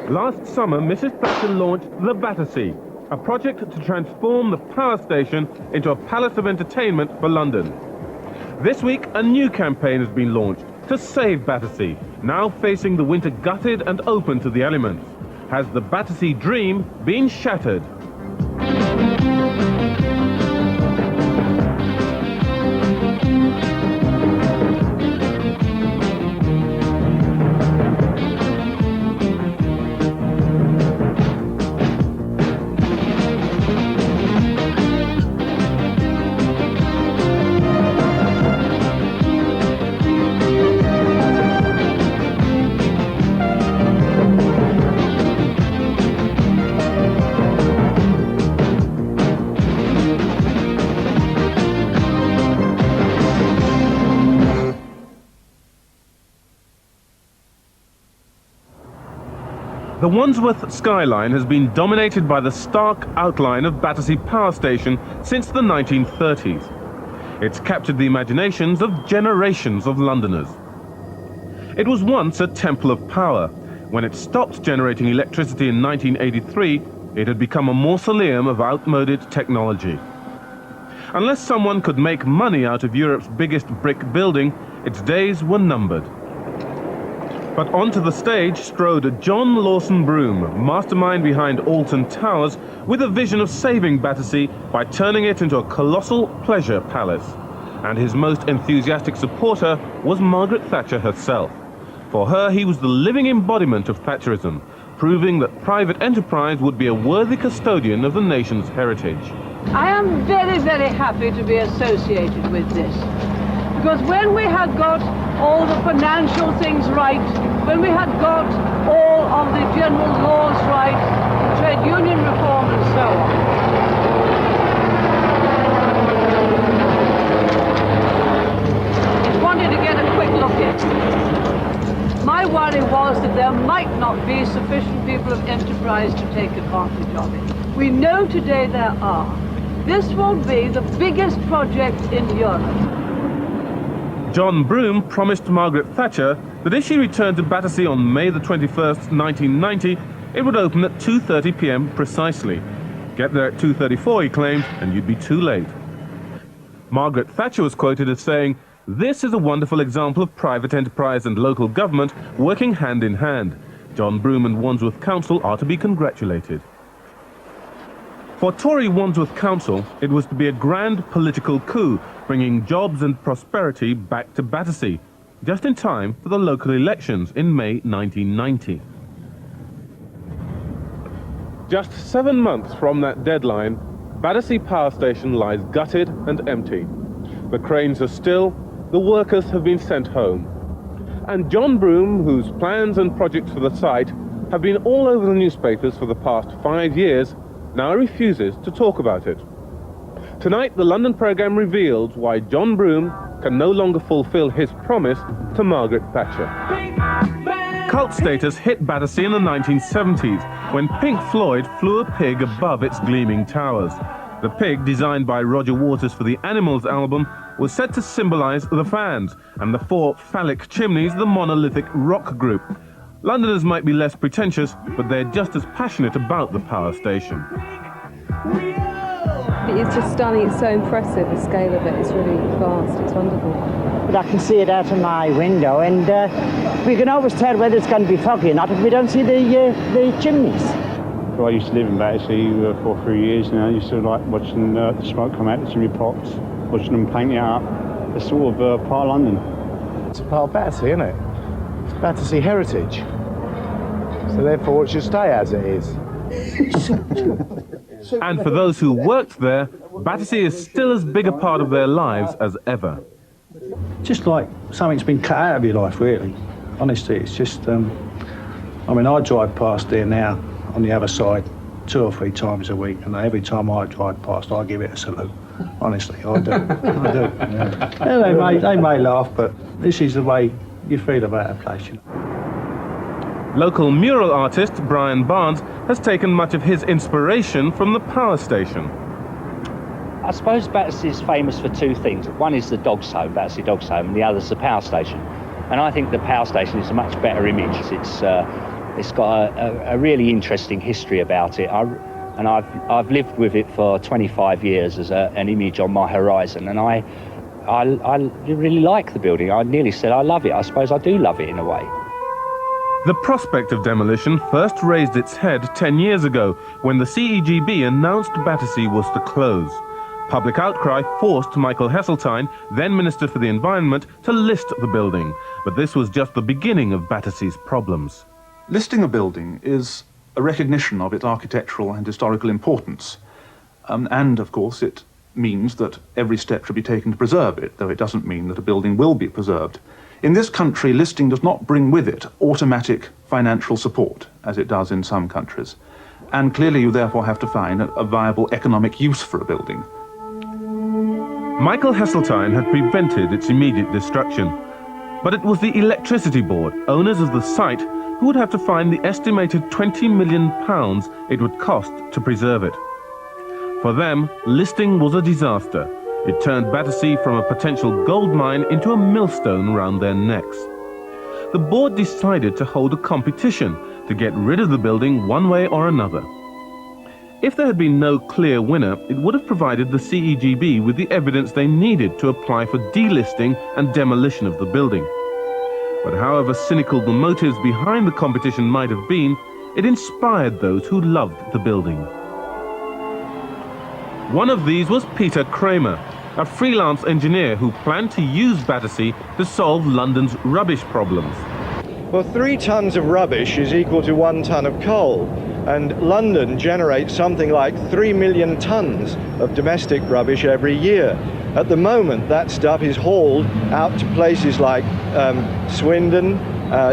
Last summer, Mrs. Thatcher launched the Battersea, a project to transform the power station into a palace of entertainment for London. This week, a new campaign has been launched to save Battersea, now facing the winter gutted and open to the elements. Has the Battersea dream been shattered? The Wandsworth skyline has been dominated by the stark outline of Battersea Power Station since the 1930s. It's captured the imaginations of generations of Londoners. It was once a temple of power. When it stopped generating electricity in 1983, it had become a mausoleum of outmoded technology. Unless someone could make money out of Europe's biggest brick building, its days were numbered. But onto the stage strode John Lawson Broome, mastermind behind Alton Towers, with a vision of saving Battersea by turning it into a colossal pleasure palace. And his most enthusiastic supporter was Margaret Thatcher herself. For her, he was the living embodiment of Thatcherism, proving that private enterprise would be a worthy custodian of the nation's heritage. I am very, very happy to be associated with this. Because when we had got all the financial things right, when we had got all of the general laws right, the trade union reform and so on, I wanted to get a quick look at. My worry was that there might not be sufficient people of enterprise to take advantage of it. We know today there are. This will be the biggest project in Europe. John Broome promised Margaret Thatcher that if she returned to Battersea on May the 21st, 1990, it would open at 2:30 p.m. precisely. Get there at 2:34, he claimed, and you'd be too late. Margaret Thatcher was quoted as saying, "This is a wonderful example of private enterprise and local government working hand in hand. John Broome and Wandsworth Council are to be congratulated." For Tory Wandsworth Council, it was to be a grand political coup, bringing jobs and prosperity back to Battersea, just in time for the local elections in May 1990. Just 7 months from that deadline, Battersea Power Station lies gutted and empty. The cranes are still, the workers have been sent home. And John Broome, whose plans and projects for the site have been all over the newspapers for the past 5 years, now refuses to talk about it. Tonight, the London programme reveals why John Broome can no longer fulfil his promise to Margaret Thatcher. Cult status hit Battersea in the 1970s, when Pink Floyd flew a pig above its gleaming towers. The pig, designed by Roger Waters for the Animals album, was said to symbolise the fans, and the 4 phallic chimneys the monolithic rock group. Londoners might be less pretentious, but they're just as passionate about the power station. It's just stunning, it's so impressive, the scale of it, it's really vast, it's wonderful. But I can see it out of my window, and we can always tell whether it's going to be foggy or not if we don't see the chimneys. Well, I used to live in Battersea for 3 years now. I used to like watching the smoke come out of the chimney pots, watching them paint it up. It's sort of part of London. It's a part of Battersea, isn't it? It's Battersea heritage. So therefore it should stay as it is. And for those who worked there, Battersea is still as big a part of their lives as ever. Just like something's been cut out of your life, really. Honestly, it's just, I mean, I drive past there now on the other side 2 or 3 times a week, and every time I drive past, I give it a salute. Honestly, I do. I do. Yeah, they may laugh, but this is the way you feel about a place, you know. Local mural artist Brian Barnes has taken much of his inspiration from the power station. I suppose Battersea is famous for 2 things. One is the Dogs Home, Battersea Dogs Home, and the other is the power station. And I think the power station is a much better image. It's It's got a really interesting history about it. I've lived with it for 25 years as an image on my horizon, and I really like the building. I nearly said I love it. I suppose I do love it in a way. The prospect of demolition first raised its head 10 years ago when the CEGB announced Battersea was to close. Public outcry forced Michael Heseltine, then Minister for the Environment, to list the building. But this was just the beginning of Battersea's problems. Listing a building is a recognition of its architectural and historical importance. And, of course, it means that every step should be taken to preserve it, though it doesn't mean that a building will be preserved. In this country, listing does not bring with it automatic financial support, as it does in some countries. And clearly you therefore have to find a viable economic use for a building. Michael Heseltine had prevented its immediate destruction. But it was the Electricity Board, owners of the site, who would have to find the estimated £20 million it would cost to preserve it. For them, listing was a disaster. It turned Battersea from a potential gold mine into a millstone round their necks. The board decided to hold a competition to get rid of the building one way or another. If there had been no clear winner, it would have provided the CEGB with the evidence they needed to apply for delisting and demolition of the building. But however cynical the motives behind the competition might have been, it inspired those who loved the building. One of these was Peter Kramer, a freelance engineer who planned to use Battersea to solve London's rubbish problems. Well, 3 tons of rubbish is equal to 1 ton of coal, and London generates something like 3 million tons of domestic rubbish every year. At the moment, that stuff is hauled out to places like Swindon,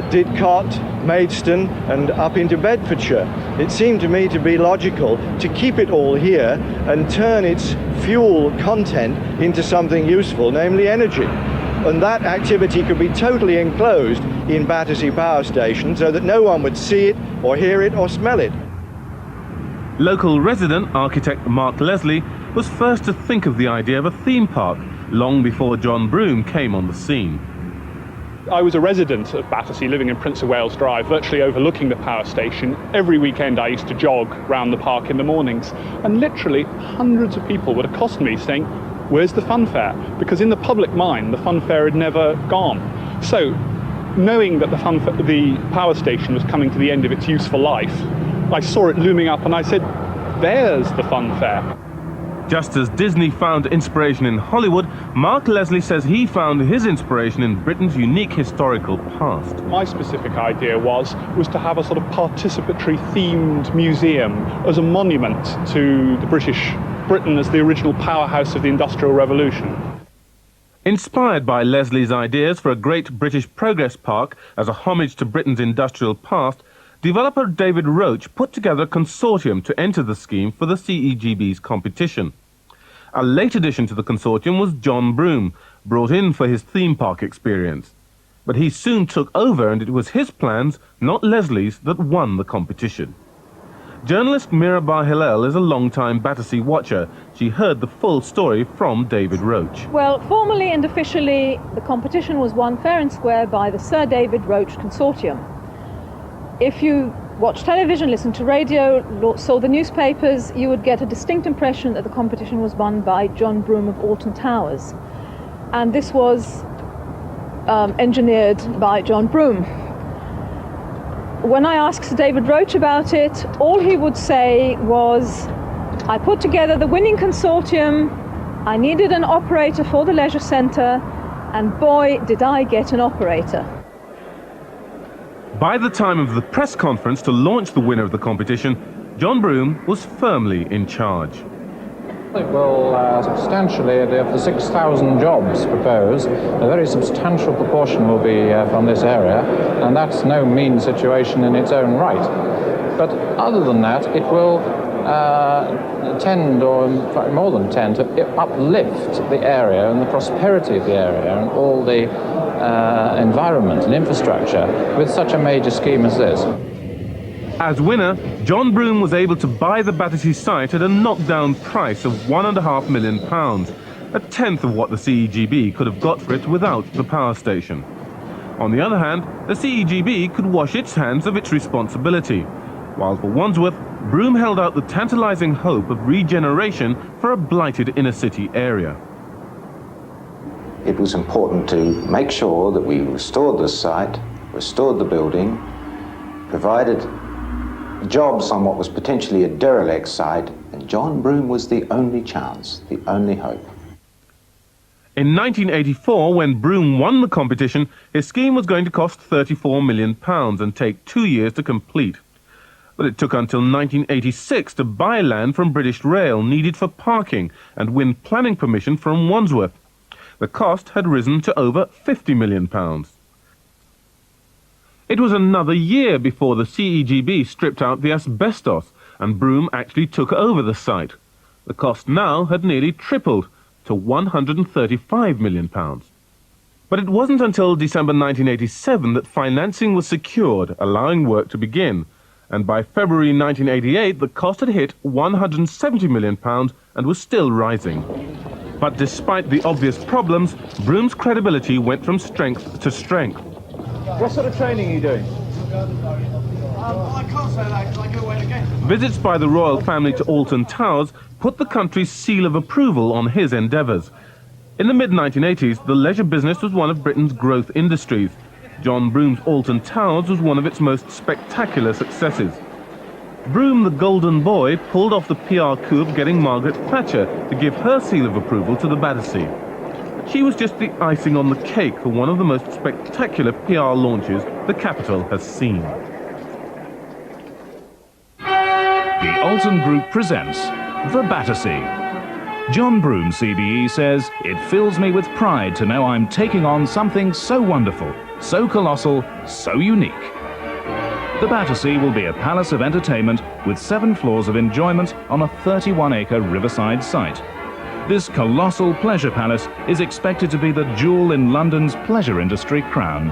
Didcot, Maidstone and up into Bedfordshire. It seemed to me to be logical to keep it all here and turn its fuel content into something useful, namely energy. And that activity could be totally enclosed in Battersea Power Station so that no one would see it or hear it or smell it. Local resident architect Mark Leslie was first to think of the idea of a theme park, long before John Broome came on the scene. I was a resident of Battersea, living in Prince of Wales Drive, virtually overlooking the power station. Every weekend I used to jog round the park in the mornings, and literally hundreds of people would accost me saying, "Where's the funfair?" Because in the public mind, the funfair had never gone. So, knowing that the power station was coming to the end of its useful life, I saw it looming up and I said, "There's the funfair." Just as Disney found inspiration in Hollywood, Mark Leslie says he found his inspiration in Britain's unique historical past. My specific idea was to have a sort of participatory themed museum as a monument to the Britain as the original powerhouse of the Industrial Revolution. Inspired by Leslie's ideas for a great British progress park as a homage to Britain's industrial past, developer David Roach put together a consortium to enter the scheme for the CEGB's competition. A late addition to the consortium was John Broome, brought in for his theme park experience. But he soon took over, and it was his plans, not Leslie's, that won the competition. Journalist Mirabar Hillel is a long-time Battersea watcher. She heard the full story from David Roach. Well, formally and officially, the competition was won fair and square by the Sir David Roach Consortium. If you watch television, listen to radio, saw the newspapers, you would get a distinct impression that the competition was won by John Broome of Alton Towers. And this was engineered by John Broome. When I asked Sir David Roach about it, all he would say was, "I put together the winning consortium, I needed an operator for the leisure centre, and boy, did I get an operator." By the time of the press conference to launch the winner of the competition, John Broome was firmly in charge. It will substantially, of the 6,000 jobs proposed, a very substantial proportion will be from this area, and that's no mean situation in its own right. But other than that, it will tend, or in fact more than tend, to uplift the area and the prosperity of the area and all the environment and infrastructure with such a major scheme as this. As winner, John Broome was able to buy the Battersea site at a knockdown price of £1.5 million, a tenth of what the CEGB could have got for it without the power station. On the other hand, the CEGB could wash its hands of its responsibility, while for Wandsworth, Broome held out the tantalizing hope of regeneration for a blighted inner-city area. It was important to make sure that we restored the site, restored the building, provided jobs on what was potentially a derelict site, and John Broome was the only chance, the only hope. In 1984, when Broome won the competition, his scheme was going to cost £34 million and take 2 years to complete. But it took until 1986 to buy land from British Rail needed for parking and win planning permission from Wandsworth. The cost had risen to over £50 million. It was another year before the CEGB stripped out the asbestos and Broome actually took over the site. The cost now had nearly tripled to £135 million. But it wasn't until December 1987 that financing was secured, allowing work to begin. And by February 1988, the cost had hit £170 million and was still rising. But despite the obvious problems, Broome's credibility went from strength to strength. What sort of training are you doing? I can't say that because I go away again. Visits by the royal family to Alton Towers put the country's seal of approval on his endeavours. In the mid-1980s, the leisure business was one of Britain's growth industries. John Broome's Alton Towers was one of its most spectacular successes. Broome, the golden boy, pulled off the PR coup of getting Margaret Thatcher to give her seal of approval to the Battersea. She was just the icing on the cake for one of the most spectacular PR launches the capital has seen. The Alton Group presents The Battersea. John Broome, CBE, says, "It fills me with pride to know I'm taking on something so wonderful, so colossal, so unique." The Battersea will be a palace of entertainment with 7 floors of enjoyment on a 31-acre riverside site. This colossal pleasure palace is expected to be the jewel in London's pleasure industry crown.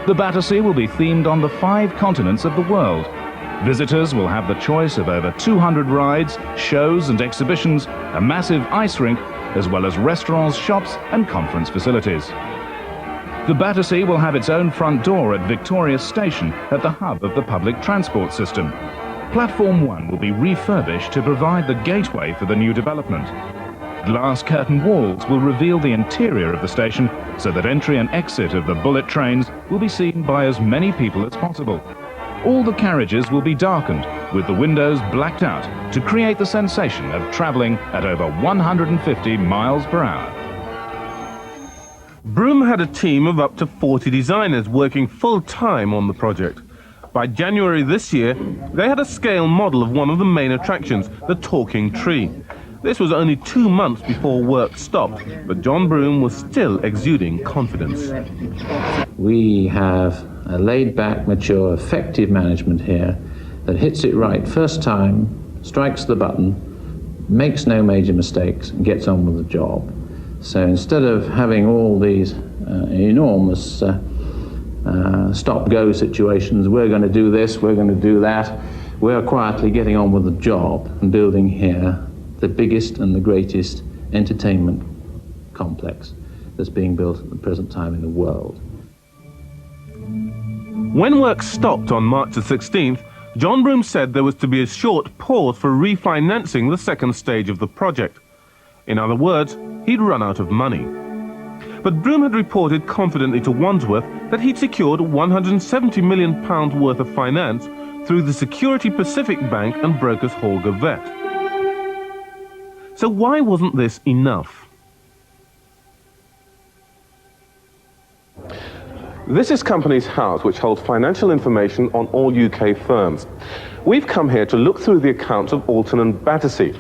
The Battersea will be themed on the 5 continents of the world. Visitors will have the choice of over 200 rides, shows and exhibitions, a massive ice rink, as well as restaurants, shops and conference facilities. The Battersea will have its own front door at Victoria Station at the hub of the public transport system. Platform 1 will be refurbished to provide the gateway for the new development. Glass curtain walls will reveal the interior of the station so that entry and exit of the bullet trains will be seen by as many people as possible. All the carriages will be darkened, with the windows blacked out to create the sensation of travelling at over 150 miles per hour. Broome had a team of up to 40 designers working full-time on the project. By January this year, they had a scale model of one of the main attractions, the Talking Tree. This was only 2 months before work stopped, but John Broome was still exuding confidence. We have a laid-back, mature, effective management here that hits it right first time, strikes the button, makes no major mistakes, and gets on with the job. So instead of having all these enormous stop-go situations, we're going to do this, we're going to do that, we're quietly getting on with the job and building here the biggest and the greatest entertainment complex that's being built at the present time in the world. When work stopped on March the 16th, John Broome said there was to be a short pause for refinancing the second stage of the project. In other words, he'd run out of money. But Broome had reported confidently to Wandsworth that he'd secured £170 million worth of finance through the Security Pacific Bank and Brokers Hall Gazette. So why wasn't this enough? This is Companies House, which holds financial information on all UK firms. We've come here to look through the accounts of Alton and Battersea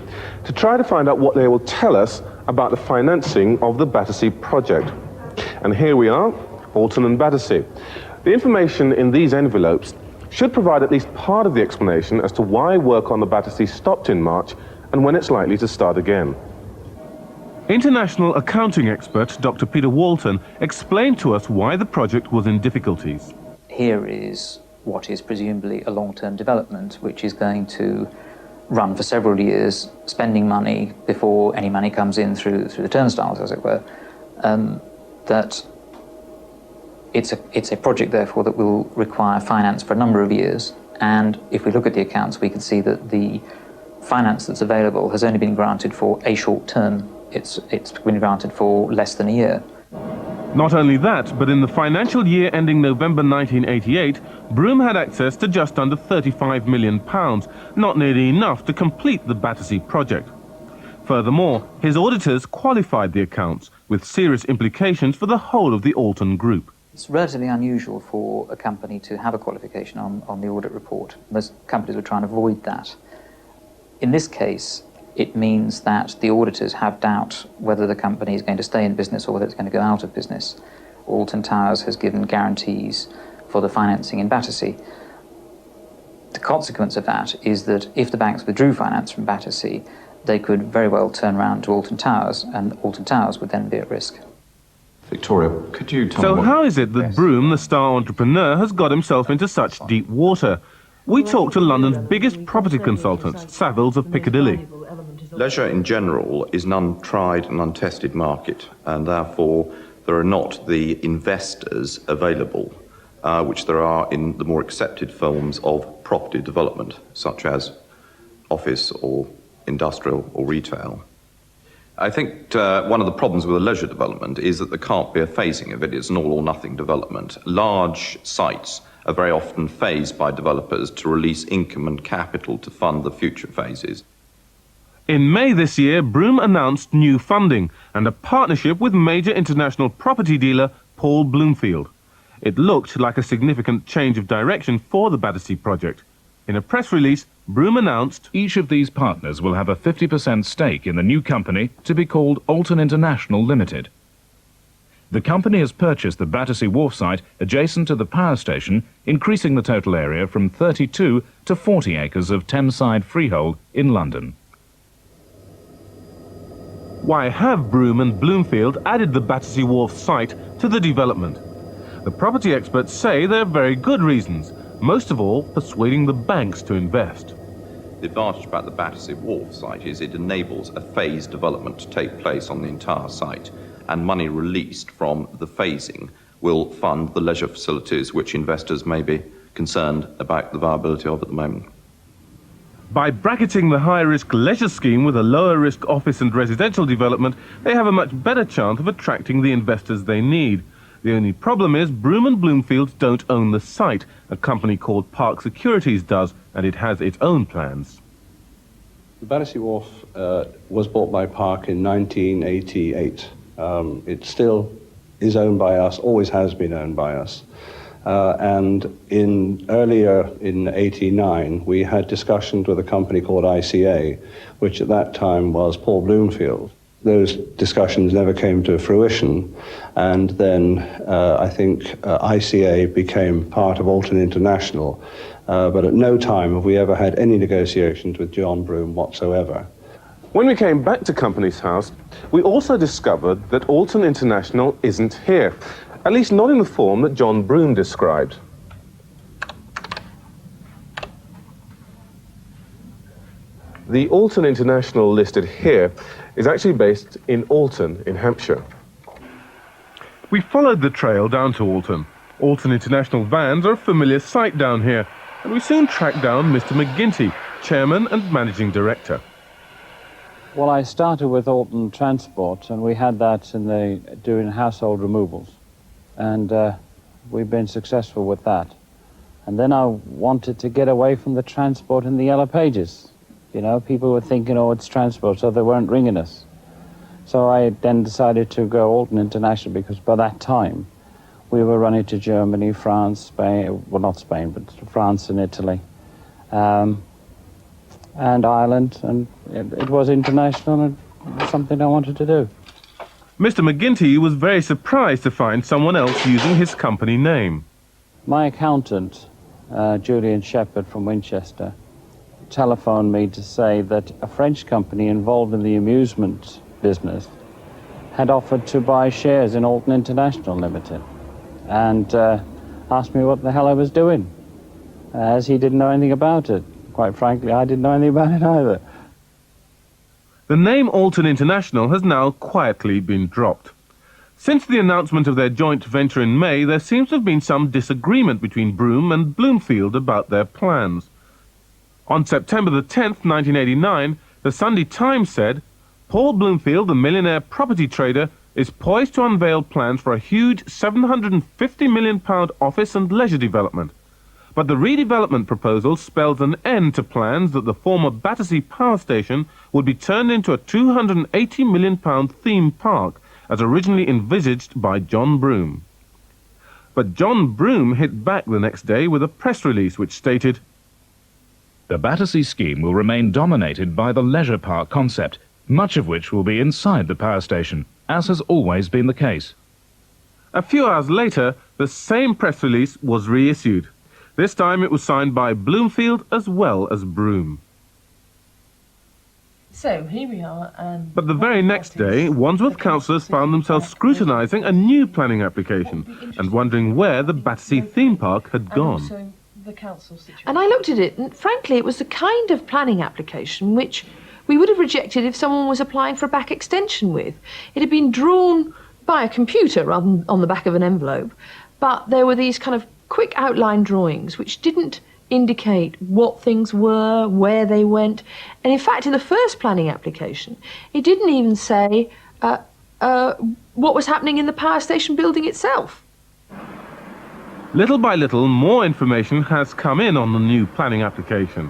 to try to find out what they will tell us about the financing of the Battersea project. And here we are, Alton and Battersea. The information in these envelopes should provide at least part of the explanation as to why work on the Battersea stopped in March and when it's likely to start again. International accounting expert Dr. Peter Walton explained to us why the project was in difficulties. Here is what is presumably a long-term development, which is going to run for several years, spending money before any money comes in through the turnstiles, as it were, that It's a project, therefore, that will require finance for a number of years. And if we look at the accounts, we can see that the finance that's available has only been granted for a short term. It's been granted for less than a year. Not only that, but in the financial year ending November 1988, Broome had access to just under £35 million, not nearly enough to complete the Battersea project. Furthermore, his auditors qualified the accounts, with serious implications for the whole of the Alton Group. It's relatively unusual for a company to have a qualification on the audit report. Most companies would try and avoid that. In this case, it means that the auditors have doubt whether the company is going to stay in business or whether it's going to go out of business. Alton Towers has given guarantees for the financing in Battersea. The consequence of that is that if the banks withdrew finance from Battersea, they could very well turn around to Alton Towers, and Alton Towers would then be at risk. Victoria, could you tell me... So how is it that Broome, the star entrepreneur, has got himself into such deep water? We talked to London's biggest property consultants, Savills of Piccadilly. Leisure in general is an untried and untested market, and therefore there are not the investors available, which there are in the more accepted forms of property development, such as office or industrial or retail. I think one of the problems with a leisure development is that there can't be a phasing of it. It's an all-or-nothing development. Large sites are very often phased by developers to release income and capital to fund the future phases. In May this year, Broome announced new funding and a partnership with major international property dealer Paul Bloomfield. It looked like a significant change of direction for the Battersea project. In a press release, Broome announced each of these partners will have a 50% stake in the new company to be called Alton International Limited. The company has purchased the Battersea Wharf site adjacent to the power station, increasing the total area from 32 to 40 acres of Thameside freehold in London. Why have Broome and Bloomfield added the Battersea Wharf site to the development? The property experts say there are very good reasons, most of all persuading the banks to invest. The advantage about the Battersea Wharf site is it enables a phased development to take place on the entire site, and money released from the phasing will fund the leisure facilities which investors may be concerned about the viability of at the moment. By bracketing the high-risk leisure scheme with a lower-risk office and residential development, they have a much better chance of attracting the investors they need. The only problem is Broome and Bloomfield don't own the site. A company called Park Securities does, and it has its own plans. The Battersea Wharf was bought by Park in 1988. It still is owned by us, always has been owned by us. And earlier in '89, we had discussions with a company called ICA, which at that time was Paul Bloomfield. Those discussions never came to fruition, and then I think ICA became part of Alton International, but at no time have we ever had any negotiations with John Broome whatsoever. When we came back to Companies House, we also discovered that Alton International isn't here, at least not in the form that John Broome described. The Alton International listed here is actually based in Alton, in Hampshire. We followed the trail down to Alton. Alton International vans are a familiar sight down here, and we soon tracked down Mr. McGinty, chairman and managing director. Well, I started with Alton Transport, and we had that doing household removals, and we've been successful with that. And then I wanted to get away from the transport in the yellow pages. You know, people were thinking, oh, it's transport, so they weren't ringing us. So I then decided to go Alton International, because by that time we were running to Germany, France, Spain, well, not Spain, but France and Italy, and Ireland, and it was international, and it was something I wanted to do. Mr. McGinty was very surprised to find someone else using his company name. My accountant, Julian Shepherd from Winchester, telephoned me to say that a French company involved in the amusement business had offered to buy shares in Alton International Limited, and asked me what the hell I was doing, as he didn't know anything about it. Quite frankly, I didn't know anything about it either. The name Alton International has now quietly been dropped. Since the announcement of their joint venture in May, there seems to have been some disagreement between Broome and Bloomfield about their plans. On September the 10th, 1989, the Sunday Times said, Paul Bloomfield, the millionaire property trader, is poised to unveil plans for a huge £750 million office and leisure development. But the redevelopment proposal spells an end to plans that the former Battersea Power Station would be turned into a £280 million theme park, as originally envisaged by John Broome. But John Broome hit back the next day with a press release which stated, The Battersea scheme will remain dominated by the leisure park concept, much of which will be inside the power station, as has always been the case. A few hours later, the same press release was reissued. This time it was signed by Bloomfield as well as Broome. So here we are. But the very next day, Wandsworth councillors found themselves scrutinising a new planning application and wondering where the Battersea theme park had gone. And I looked at it, and frankly, it was the kind of planning application which we would have rejected if someone was applying for a back extension with. It had been drawn by a computer rather than on the back of an envelope, but there were these kind of quick outline drawings which didn't indicate what things were, where they went, and in fact in the first planning application it didn't even say what was happening in the power station building itself. Little by little, more information has come in on the new planning application.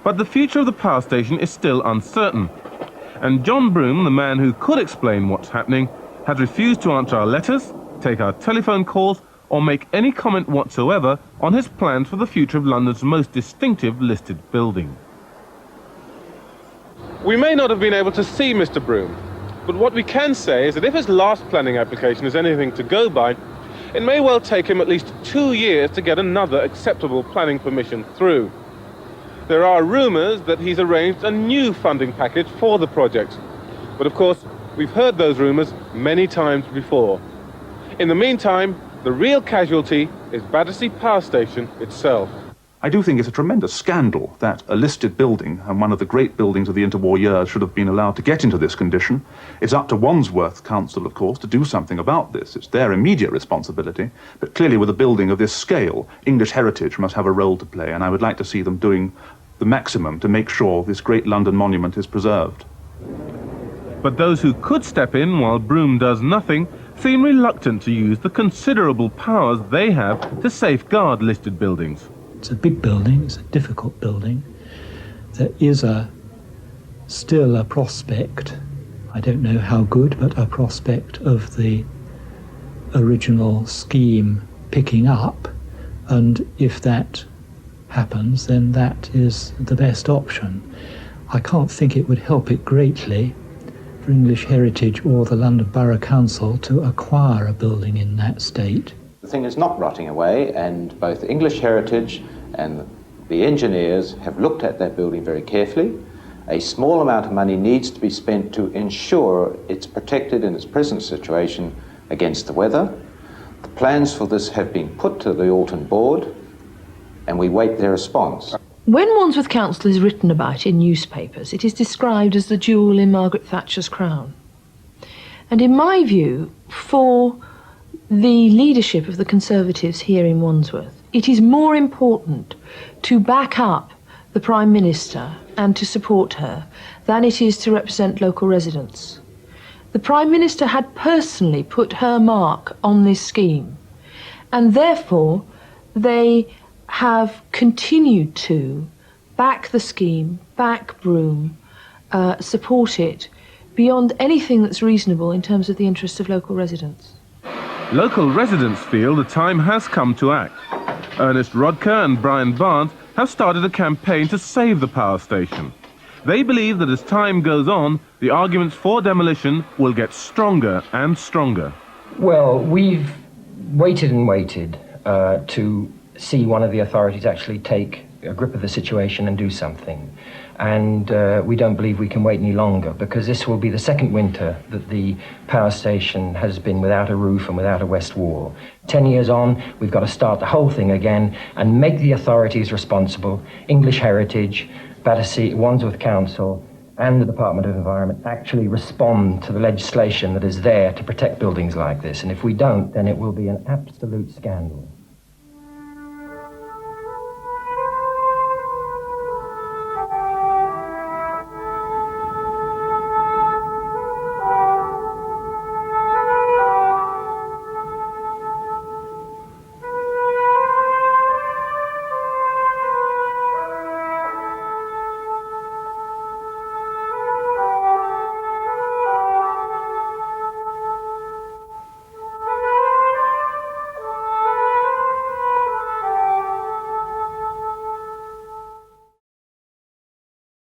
But the future of the power station is still uncertain. And John Broome, the man who could explain what's happening, has refused to answer our letters, take our telephone calls, or make any comment whatsoever on his plans for the future of London's most distinctive listed building. We may not have been able to see Mr. Broome, but what we can say is that if his last planning application is anything to go by, it may well take him at least 2 years to get another acceptable planning permission through. There are rumours that he's arranged a new funding package for the project, but of course we've heard those rumours many times before. In the meantime, the real casualty is Battersea Power Station itself. I do think it's a tremendous scandal that a listed building, and one of the great buildings of the interwar years, should have been allowed to get into this condition. It's up to Wandsworth Council, of course, to do something about this. It's their immediate responsibility, but clearly with a building of this scale, English heritage must have a role to play, and I would like to see them doing the maximum to make sure this great London monument is preserved. But those who could step in while Broome does nothing seem reluctant to use the considerable powers they have to safeguard listed buildings. It's a big building, it's a difficult building. There is still a prospect, I don't know how good, but a prospect of the original scheme picking up, and if that happens, then that is the best option. I can't think it would help it greatly for English Heritage or the London Borough Council to acquire a building in that state. The thing is not rotting away, and both English Heritage and the engineers have looked at that building very carefully. A small amount of money needs to be spent to ensure it's protected in its present situation against the weather. The plans for this have been put to the Alton board, and we wait their response. When Wandsworth Council is written about in newspapers, it is described as the jewel in Margaret Thatcher's crown. And in my view, for the leadership of the Conservatives here in Wandsworth, it is more important to back up the Prime Minister and to support her than it is to represent local residents. The Prime Minister had personally put her mark on this scheme, and therefore they have continued to back the scheme, back Broome, support it beyond anything that's reasonable in terms of the interests of local residents. Local residents feel the time has come to act. Ernest Rodker and Brian Barnes have started a campaign to save the power station. They believe that as time goes on, the arguments for demolition will get stronger and stronger. Well, we've waited and waited to see one of the authorities actually take a grip of the situation and do something. And we don't believe we can wait any longer, because this will be the second winter that the power station has been without a roof and without a west wall. 10 years on, we've got to start the whole thing again and make the authorities responsible. English Heritage, Battersea, Wandsworth Council, and the Department of Environment actually respond to the legislation that is there to protect buildings like this. And if we don't, then it will be an absolute scandal.